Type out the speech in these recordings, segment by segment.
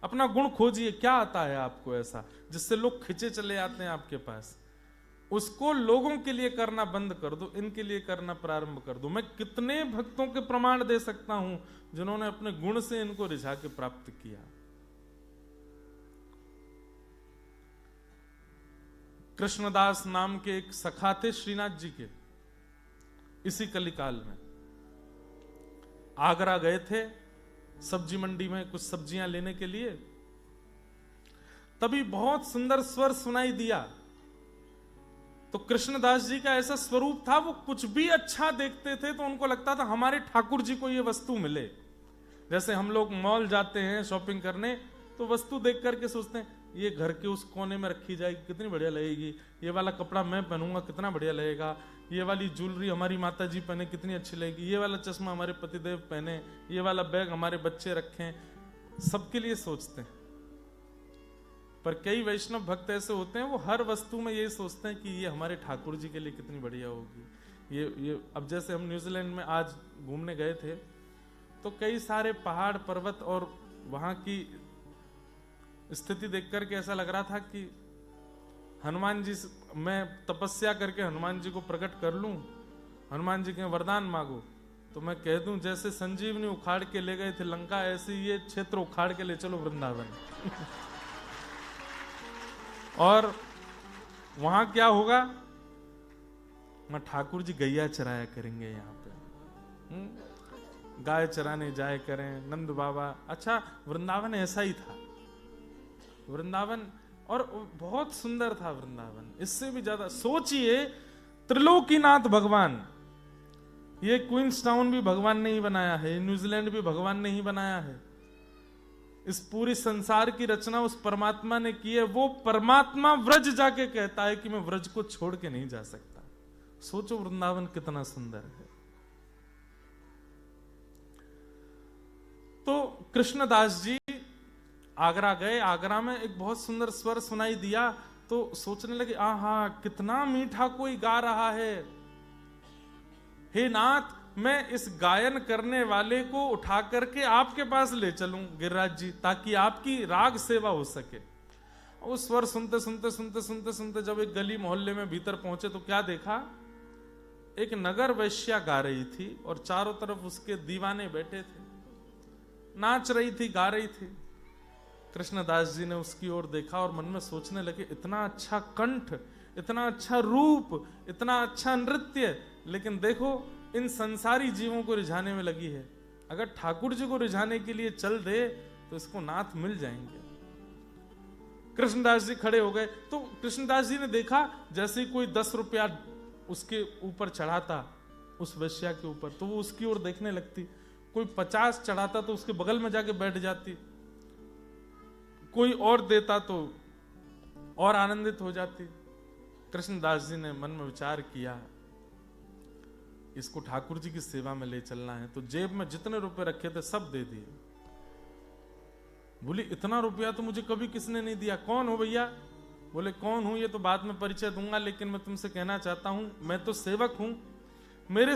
अपना गुण खोजिए, क्या आता है आपको ऐसा जिससे लोग खिंचे चले आते हैं आपके पास। उसको लोगों के लिए करना बंद कर दो, इनके लिए करना प्रारंभ कर दो। मैं कितने भक्तों के प्रमाण दे सकता हूं जिन्होंने अपने गुण से इनको रिझा के प्राप्त किया। कृष्णदास नाम के एक सखा थे श्रीनाथ जी के। इसी कलिकाल में आगरा गए थे सब्जी मंडी में कुछ सब्जियां लेने के लिए, तभी बहुत सुंदर स्वर सुनाई दिया। तो कृष्णदास जी का ऐसा स्वरूप था, वो कुछ भी अच्छा देखते थे तो उनको लगता था हमारे ठाकुर जी को ये वस्तु मिले। जैसे हम लोग मॉल जाते हैं शॉपिंग करने, तो वस्तु देख करके सोचते हैं ये घर के उस कोने में रखी जाएगी, कितनी बढ़िया लगेगी, ये वाला कपड़ा मैं पहनूंगा कितना बढ़िया लगेगा, ये वाली ज्वेलरी हमारी माता जी पहने कितनी अच्छी लगेगी, ये वाला चश्मा हमारे पतिदेव पहने, ये वाला बैग हमारे बच्चे रखें, सबके लिए सोचते हैं। पर कई वैष्णव भक्त ऐसे होते हैं, वो हर वस्तु में ये सोचते हैं कि ये हमारे ठाकुर जी के लिए कितनी बढ़िया होगी। ये अब जैसे हम न्यूजीलैंड में आज घूमने गए थे, तो कई सारे पहाड़ पर्वत और वहां की स्थिति देख करके ऐसा लग रहा था कि हनुमान जी, मैं तपस्या करके हनुमान जी को प्रकट कर लूं, हनुमान जी के वरदान मांगो, तो मैं कह दूं जैसे संजीवनी उखाड़ के ले गए थे लंका, ऐसे ये क्षेत्र उखाड़ के ले चलो वृंदावन। और वहां क्या होगा, मैं ठाकुर जी गैया चराया करेंगे यहाँ पे, गाय चराने जाए करें नंद बाबा। अच्छा, वृंदावन ऐसा ही था, वृंदावन, और बहुत सुंदर था वृंदावन। इससे भी ज्यादा सोचिए, त्रिलोकीनाथ भगवान, ये क्वींस टाउन भी भगवान ने ही बनाया है, न्यूजीलैंड भी भगवान ने ही बनाया है, इस पूरी संसार की रचना उस परमात्मा ने की है। वो परमात्मा व्रज जाके कहता है कि मैं व्रज को छोड़ के नहीं जा सकता। सोचो वृंदावन कितना सुंदर है। तो कृष्णदास जी आगरा गए, आगरा में एक बहुत सुंदर स्वर सुनाई दिया, तो सोचने लगे आहा कितना मीठा कोई गा रहा है, हे नाथ मैं इस गायन करने वाले को उठा करके आपके पास ले चलूं गिरिराज जी, ताकि आपकी राग सेवा हो सके। उस स्वर सुनते सुनते सुनते सुनते सुनते जब एक गली मोहल्ले में भीतर पहुंचे तो क्या देखा, एक नगर वैश्या गा रही थी और चारों तरफ उसके दीवाने बैठे थे, नाच रही थी, गा रही थी। कृष्णदास जी ने उसकी ओर देखा और मन में सोचने लगे इतना अच्छा कंठ, इतना अच्छा रूप, इतना अच्छा नृत्य, लेकिन देखो इन संसारी जीवों को रिझाने में लगी है। अगर ठाकुर जी को रिझाने के लिए चल दे तो इसको नाथ मिल जाएंगे। कृष्णदास जी खड़े हो गए, तो कृष्णदास जी ने देखा जैसे ही कोई 10 रुपया उसके ऊपर चढ़ाता, उस वैश्या के ऊपर, तो वो उसकी ओर देखने लगती। कोई 50 चढ़ाता तो उसके बगल में जाके बैठ जाती, कोई और देता तो और आनंदित हो जाती। कृष्णदास जी ने मन में विचार किया इसको ठाकुर जी की सेवा में ले चलना है, तो जेब में जितने रुपए रखे थे सब दे दिए। बोली इतना रुपया तो मुझे कभी किसने नहीं दिया। कौन हो भैया? बोले कौन हूं ये तो बाद में परिचय दूंगा, लेकिन मैं तुमसे कहना चाहता हूं मैं तो सेवक हूं। मेरे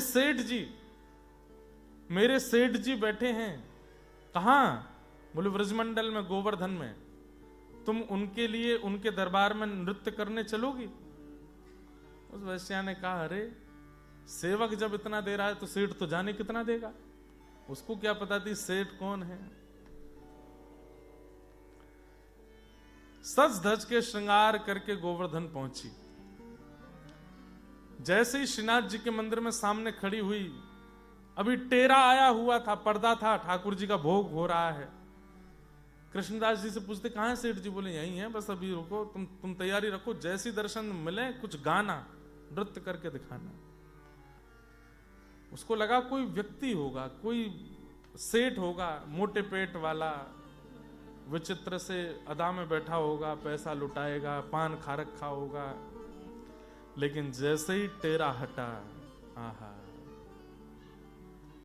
सेठ जी बैठे हैं। कहां? बोले व्रजमंडल में, गोवर्धन में। तुम उनके लिए उनके दरबार में नृत्य करने चलोगी? उस वैश्या ने कहा अरे सेवक जब इतना दे रहा है तो सेठ तो जाने कितना देगा, उसको क्या पता थी सेठ कौन है। सज धज के श्रृंगार करके गोवर्धन पहुंची। जैसे ही श्रीनाथ जी के मंदिर में सामने खड़ी हुई, अभी टेरा आया हुआ था, पर्दा था, ठाकुर जी का भोग हो रहा है। कृष्णदास जी से पूछते कहां है सेठ जी? बोले यही है, बस अभी रुको, तुम तैयारी रखो, जैसी दर्शन मिले कुछ गाना, नृत्य करके दिखाना। उसको लगा कोई व्यक्ति होगा, कोई सेठ होगा, मोटे पेट वाला, विचित्र से अदा में बैठा होगा, पैसा लुटाएगा, पान खा रखा होगा। लेकिन जैसे ही टेरा हटा, आहा